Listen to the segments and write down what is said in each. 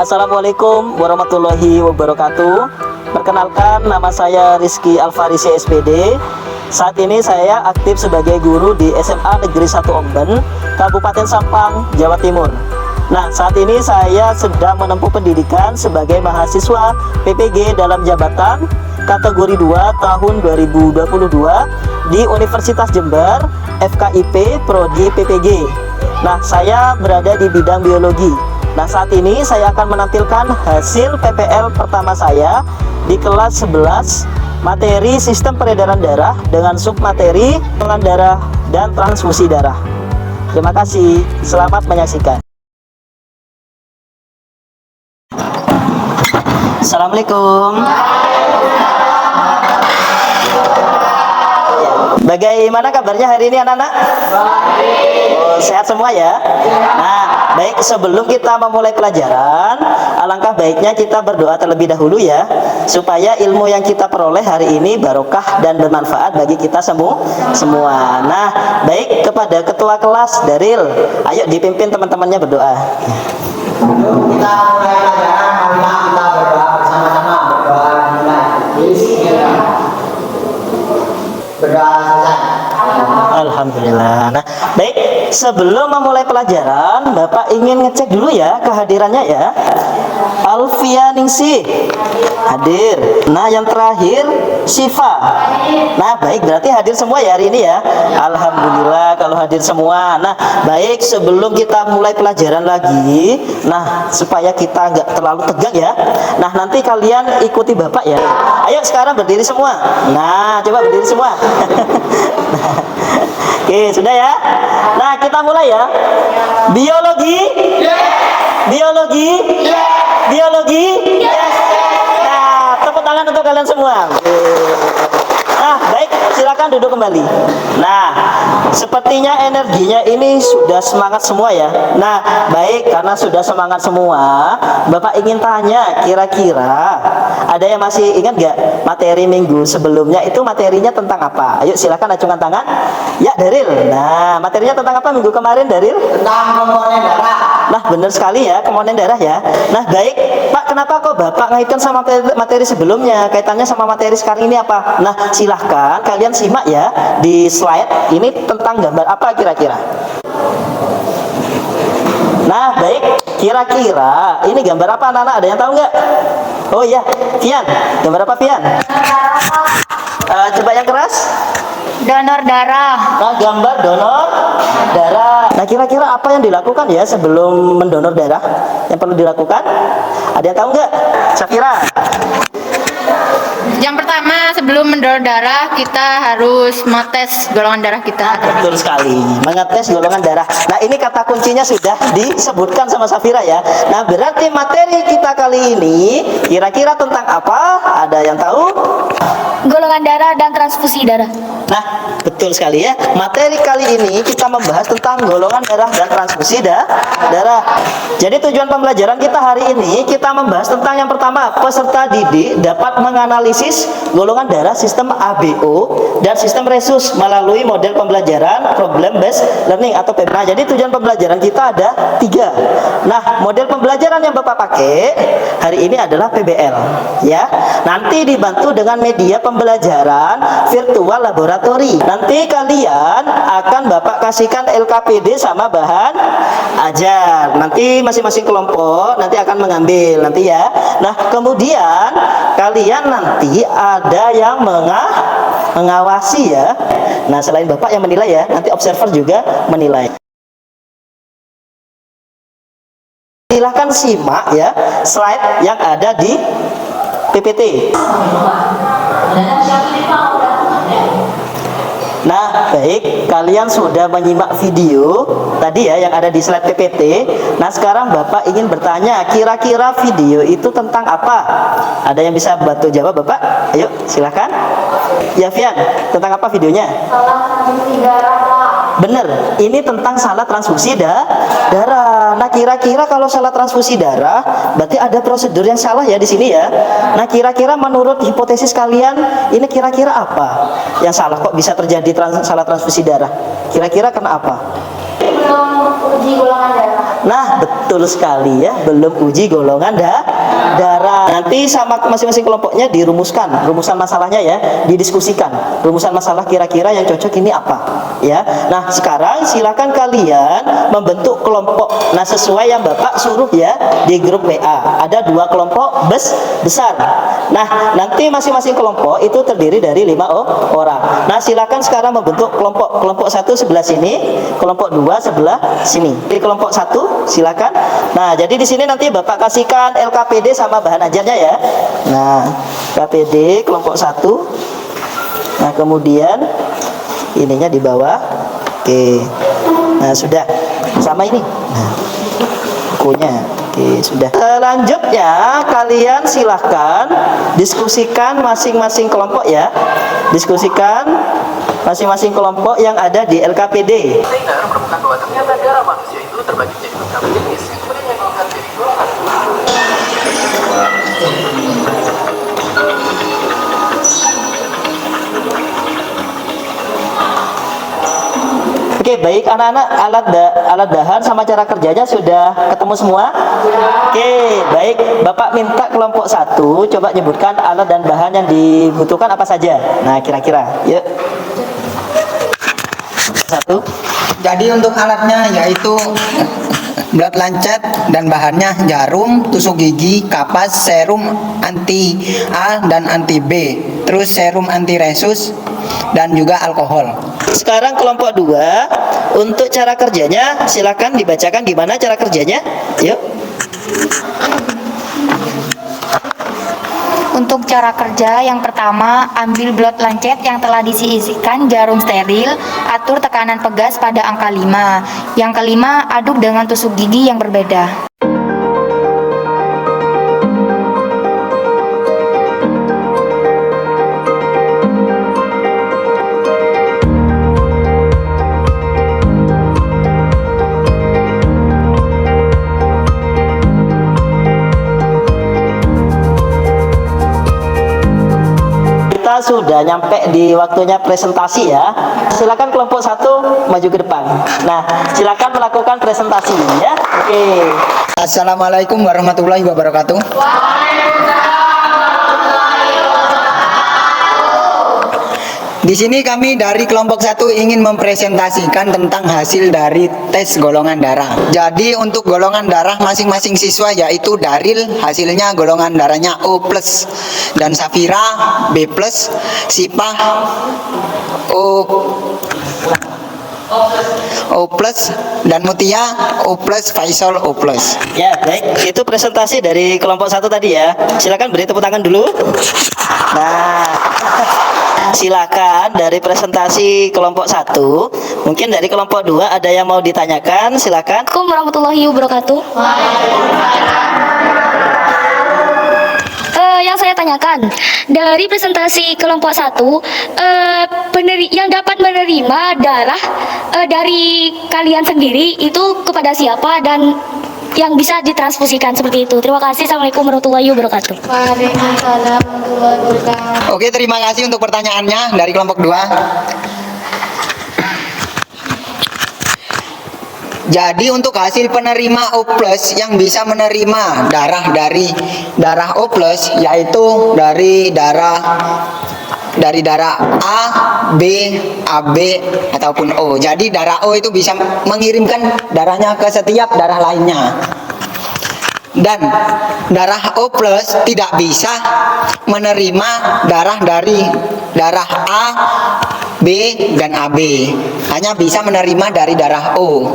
Assalamualaikum warahmatullahi wabarakatuh. Perkenalkan, nama saya Rizky Alfarisi SPD. Saat ini saya aktif sebagai guru di SMA Negeri 1 Omben, Kabupaten Sampang, Jawa Timur. Nah, saat ini saya sedang menempuh pendidikan sebagai mahasiswa PPG dalam jabatan kategori 2 tahun 2022 di Universitas Jember, FKIP Prodi PPG. Nah, saya berada di bidang biologi. Nah, saat ini saya akan menampilkan hasil PPL pertama saya di kelas 11, materi sistem peredaran darah dengan submateri golongan darah dan transfusi darah. Terima kasih, selamat menyaksikan. Assalamualaikum. Bagaimana kabarnya hari ini anak-anak? Oh, sehat semua ya? Nah, baik, sebelum kita memulai pelajaran, alangkah baiknya kita berdoa terlebih dahulu ya, supaya ilmu yang kita peroleh hari ini barokah dan bermanfaat bagi kita semua. Nah, baik, kepada ketua kelas Daril, ayo dipimpin teman-temannya berdoa. Kita mulai pelajaran, marilah kita berdoa bersama-sama. Berdoa dimulai. Berdoa selesai. Alhamdulillah. Nah, baik, sebelum memulai pelajaran, Bapak ingin ngecek dulu ya kehadirannya ya. Alfia Ningsih hadir. Nah, yang terakhir Syifa. Nah, baik, berarti hadir semua ya hari ini ya. Alhamdulillah kalau hadir semua. Nah, baik, sebelum kita mulai pelajaran lagi, nah, supaya kita nggak terlalu tegang ya. Nah, nanti kalian ikuti Bapak ya. Ayo sekarang berdiri semua. Nah, coba berdiri semua. Oke, sudah ya. Nah, kita mulai ya. Biologi. Biologi. Biologi. Nah, tepuk tangan untuk kalian semua. Nah, baik, silakan duduk kembali. Nah, sepertinya energinya ini sudah semangat semua ya. Nah, baik, karena sudah semangat semua, Bapak ingin tanya, kira-kira ada yang masih ingat gak materi minggu sebelumnya itu materinya tentang apa? Ayo silakan acungkan tangan. Ya, Daril. Nah, materinya tentang apa minggu kemarin, Daril? Tentang komponen darah. Nah, benar sekali ya, komponen darah ya. Nah, baik, Pak, kenapa kok Bapak ngaitkan sama materi sebelumnya? Kaitannya sama materi sekarang ini apa? Nah, silahkan kalian simak ya di slide. Ini tentang gambar apa kira-kira? Nah, baik, kira-kira ini gambar apa anak-anak? Ada yang tahu nggak? Oh iya, Fian, gambar apa Fian? Coba yang keras. Donor darah. Nah, gambar donor darah. Nah, kira-kira apa yang dilakukan ya sebelum mendonor darah? Yang perlu dilakukan? Ada yang tahu nggak? Safira. Yang pertama, sebelum mendonor darah, kita harus mengetes golongan darah kita. Betul sekali, mengetes golongan darah. Nah, ini kata kuncinya sudah disebutkan sama Safira ya. Nah, berarti materi kita kali ini kira-kira tentang apa? Ada yang tahu? Golongan darah dan transfusi darah. Nah, betul sekali ya. Materi kali ini kita membahas tentang golongan darah dan transfusi darah. Jadi tujuan pembelajaran kita hari ini, kita membahas tentang yang pertama, peserta didik dapat menganalisis golongan darah sistem ABO dan sistem resus melalui model pembelajaran problem based learning atau PBL. Nah, jadi tujuan pembelajaran kita ada 3. Nah, model pembelajaran yang Bapak pakai hari ini adalah PBL ya. Nanti dibantu dengan media pembelajaran virtual laboratori. Nanti kalian akan Bapak kasihkan LKPD sama bahan ajar. Nanti masing-masing kelompok nanti akan mengambil nanti ya. Nah, kemudian kalian nanti ada yang mengawasi ya. Nah, selain Bapak yang menilai ya, nanti observer juga menilai. Silahkan simak ya slide yang ada di PPT. Nah, baik, kalian sudah menyimak video tadi ya yang ada di slide PPT. Nah, sekarang Bapak ingin bertanya, kira-kira video itu tentang apa? Ada yang bisa bantu jawab Bapak? Ayo, silakan. Ya, Fian, tentang apa videonya? Bener, ini tentang salah transfusi darah. Nah, kira-kira kalau salah transfusi darah, berarti ada prosedur yang salah ya di sini ya. Nah, kira-kira menurut hipotesis kalian, ini kira-kira apa yang salah kok bisa terjadi salah transfusi darah? Kira-kira karena apa? belum uji golongan darah. Nah, betul sekali ya, belum uji golongan darah. Nanti sama masing-masing kelompoknya dirumuskan, rumusan masalahnya ya, didiskusikan. Rumusan masalah kira-kira yang cocok ini apa, ya. Nah, sekarang silakan kalian membentuk kelompok. Nah, sesuai yang Bapak suruh ya di grup WA. Ada 2 kelompok besar. Nah, nanti masing-masing kelompok itu terdiri dari 5 orang. Nah, silakan sekarang membentuk kelompok. Kelompok 1 sebelah sini, kelompok 2 sebelah sini. Di kelompok 1 silakan. Nah, jadi di sini nanti Bapak kasihkan LKPD sama bahan ajarnya ya. Nah, KPD kelompok 1. Nah, kemudian ininya di bawah. Oke. Nah, sudah. Sama ini. Nah, bukunya. Oke, sudah. Selanjutnya kalian silahkan diskusikan masing-masing kelompok ya. Diskusikan masing-masing kelompok yang ada di LKPD. Taylor menemukan bahwa ternyata darah manusia itu terbagi menjadi beberapa jenis yang kemudian menyebabkan jadi golongan. Oke, baik anak-anak, alat bahan sama cara kerjanya sudah ketemu semua? Oke, baik. Bapak minta kelompok 1 coba nyebutkan alat dan bahan yang dibutuhkan apa saja. Nah, kira-kira. Yuk. 1. Jadi untuk alatnya yaitu blood lancet dan bahannya jarum, tusuk gigi, kapas, serum anti A dan anti B, terus serum anti resus dan juga alkohol. Sekarang kelompok 2 untuk cara kerjanya silakan dibacakan gimana cara kerjanya. Yuk. Untuk cara kerja yang pertama, ambil blot lancet yang telah diisikan jarum steril, atur tekanan pegas pada angka 5. Yang kelima, aduk dengan tusuk gigi yang berbeda. Sudah nyampe di waktunya presentasi ya. Silakan kelompok 1 maju ke depan. Nah, silakan melakukan presentasi ya. Oke. Assalamualaikum warahmatullahi wabarakatuh. Di sini kami dari kelompok 1 ingin mempresentasikan tentang hasil dari tes golongan darah. Jadi untuk golongan darah masing-masing siswa yaitu Daril hasilnya golongan darahnya O+, dan Safira B+, Sipah O+, dan Mutia O+, Faisal O+. Ya, baik. Itu presentasi dari kelompok 1 tadi ya. Silakan beri tepuk tangan dulu. Nah, silakan dari presentasi kelompok 1. Mungkin dari kelompok 2 ada yang mau ditanyakan, silakan. Assalamualaikum warahmatullahi wabarakatuh. Yang saya tanyakan dari presentasi kelompok 1, yang dapat menerima darah dari kalian sendiri itu kepada siapa dan yang bisa ditransfusikan seperti itu. Terima kasih. Assalamualaikum warahmatullahi wabarakatuh. Waalaikumsalam warahmatullahi wabarakatuh. Oke, terima kasih untuk pertanyaannya dari kelompok 2. Jadi untuk hasil penerima O+ yang bisa menerima darah dari darah O+, yaitu dari darah A, B, AB ataupun O. Jadi darah O itu bisa mengirimkan darahnya ke setiap darah lainnya. Dan darah O+ tidak bisa menerima darah dari darah A, B, dan AB. Hanya bisa menerima dari darah O.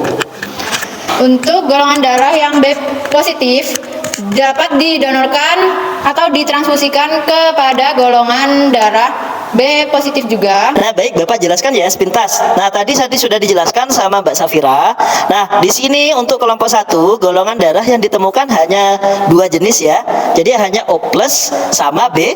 Untuk golongan darah yang B positif dapat didonorkan atau ditransfusikan kepada golongan darah B positif juga. Nah, baik, Bapak jelaskan ya sepintas. Nah, tadi sudah dijelaskan sama Mbak Safira. Nah, di sini untuk kelompok 1 golongan darah yang ditemukan hanya 2 jenis ya. Jadi hanya O+ sama B+.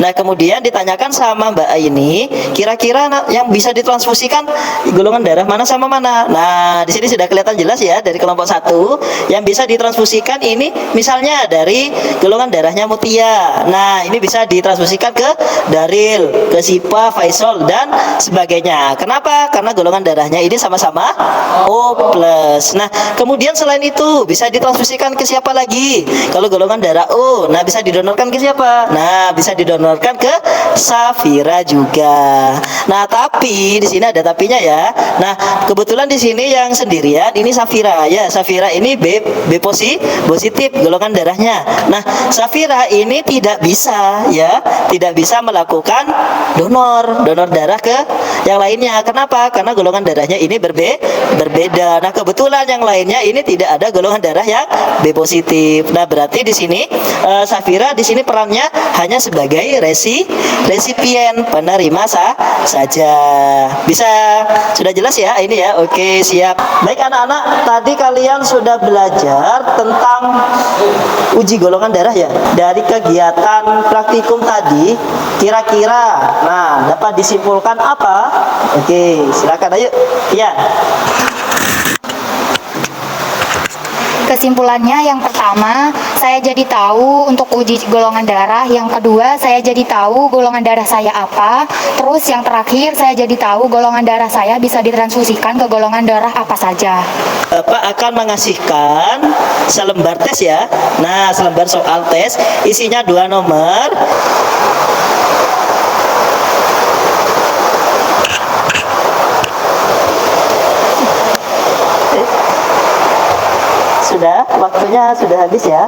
Nah, kemudian ditanyakan sama Mbak Aini, kira-kira yang bisa ditransfusikan golongan darah mana sama mana? Nah, di sini sudah kelihatan jelas ya dari kelompok 1 yang bisa ditransfusikan ini misalnya dari golongan darahnya Mutia. Nah, ini bisa ditransfusikan ke Daril, ke Sipa, Faisal dan sebagainya. Kenapa? Karena golongan darahnya ini sama-sama O+. Nah, kemudian selain itu bisa ditransfusikan ke siapa lagi? Kalau golongan darah O, nah bisa didonorkan ke siapa? Nah, bisa didonorkan ke Safira juga. Nah, tapi di sini ada tapinya ya. Nah, kebetulan di sini yang sendirian ini Safira ya. Safira ini B positif golongan darahnya. Nah, Safira ini tidak bisa ya, tidak bisa melakukan donor darah ke yang lainnya. Kenapa? Karena golongan darahnya ini berbeda. Nah, kebetulan yang lainnya ini tidak ada golongan darah yang B positif. Nah, berarti di sini Safira di sini perannya hanya sebagai resipien, penerima saja. Bisa sudah jelas ya ini ya. Oke, siap. Baik anak-anak, tadi kalian sudah belajar tentang uji golongan darah ya. Dari kegiatan praktikum tadi, kira-kira nah dapat disimpulkan apa? Oke, silakan ayo. Ya. Kesimpulannya yang pertama, saya jadi tahu untuk uji golongan darah. Yang kedua, saya jadi tahu golongan darah saya apa. Terus yang terakhir, saya jadi tahu golongan darah saya bisa ditransfusikan ke golongan darah apa saja. Bapak akan mengasihkan selembar tes ya. Nah, selembar soal tes isinya 2 nomor. Sudah, waktunya sudah habis ya.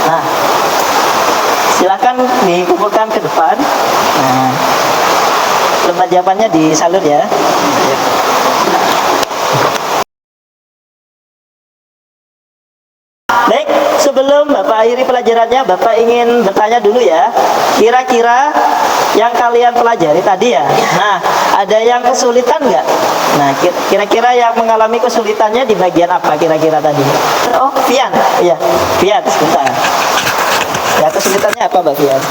Nah, silakan dikumpulkan ke depan. Nah, lembar jawabannya disalur ya. Baik, sebelum Bapak akhiri pelajarannya, Bapak ingin bertanya dulu ya. Kira-kira yang kalian pelajari tadi ya. Nah, ada yang kesulitan nggak? Nah, kira-kira yang mengalami kesulitannya di bagian apa kira-kira tadi? Oh, Fian. Iya, Fian, sebentar. Ya, kesulitannya apa, Mbak Fian?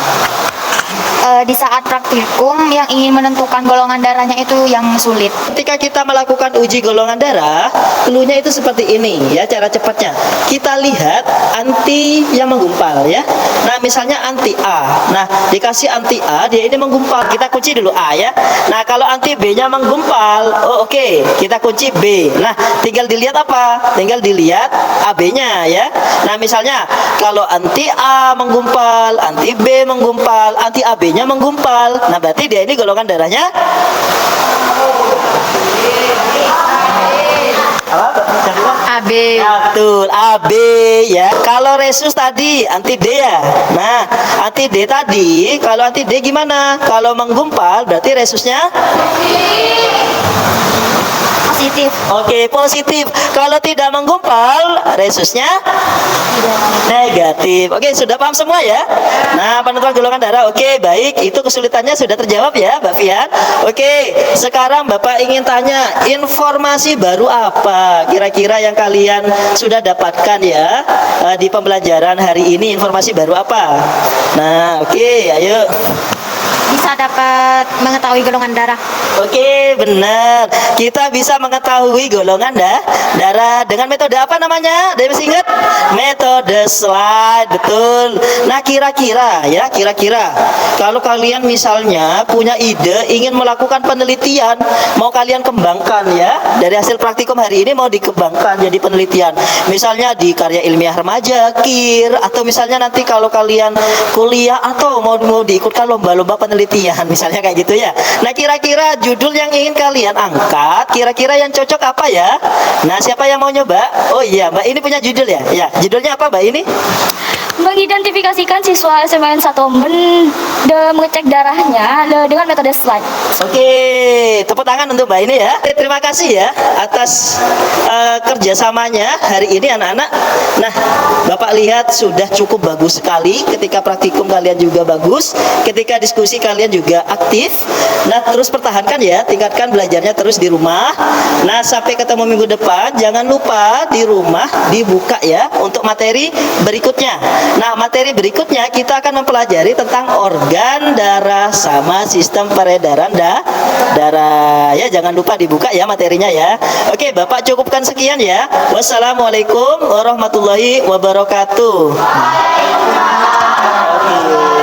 Di saat praktikum yang ingin menentukan golongan darahnya itu yang sulit. Ketika kita melakukan uji golongan darah, cluenya itu seperti ini ya, cara cepatnya. Kita lihat anti yang menggumpal ya. Nah, misalnya anti A. Nah, dikasih anti A, dia ini menggumpal. Kita kunci dulu A ya. Nah, kalau anti B-nya menggumpal, oh oke, kita kunci B. Nah, tinggal dilihat apa? Tinggal dilihat AB-nya ya. Nah, misalnya kalau anti A menggumpal, anti B menggumpal, anti AB-nya menggumpal. Nah, berarti dia ini golongan darahnya apa? AB. Betul, AB ya. Kalau resus tadi anti D ya. Nah, anti D tadi, kalau anti D gimana? Kalau menggumpal berarti resusnya Positif. oke, positif. Kalau tidak menggumpal, resusnya negatif. Oke, sudah paham semua ya? Nah, penentuan golongan darah. Oke, baik. Itu kesulitannya sudah terjawab ya, Mbak Fian. Oke, sekarang Bapak ingin tanya, informasi baru apa kira-kira yang kalian sudah dapatkan ya di pembelajaran hari ini? Informasi baru apa? Nah, oke, ayo. Bisa dapat mengetahui golongan darah. Oke, benar. Kita bisa mengetahui golongan darah dengan metode apa namanya? Ada yang masih ingat? Metode slide, betul. Nah, kira-kira kalau kalian misalnya punya ide ingin melakukan penelitian, mau kalian kembangkan ya, dari hasil praktikum hari ini mau dikembangkan jadi penelitian. Misalnya di karya ilmiah remaja, KIR, atau misalnya nanti kalau kalian kuliah atau mau diikutkan lomba-lomba penelitian, misalnya kayak gitu ya. Nah, kira-kira judul yang ingin kalian angkat, kira-kira yang cocok apa ya? Nah, siapa yang mau nyoba? Oh iya, Mbak ini punya judul ya? Ya, judulnya apa Mbak ini? Mengidentifikasikan siswa SMN 1 mengecek darahnya dengan metode slide. Oke, tepuk tangan untuk Mbak ini ya. Terima kasih ya atas kerjasamanya hari ini anak-anak. Nah, Bapak lihat sudah cukup bagus sekali. Ketika praktikum kalian juga bagus, ketika diskusi kalian juga aktif. Nah, terus pertahankan ya, tingkatkan belajarnya terus di rumah. Nah, sampai ketemu minggu depan, jangan lupa di rumah dibuka ya untuk materi berikutnya. Nah, materi berikutnya kita akan mempelajari tentang organ darah sama sistem peredaran darah. Ya, jangan lupa dibuka ya materinya ya. Oke, Bapak cukupkan sekian ya. Wassalamualaikum warahmatullahi wabarakatuh. Oke.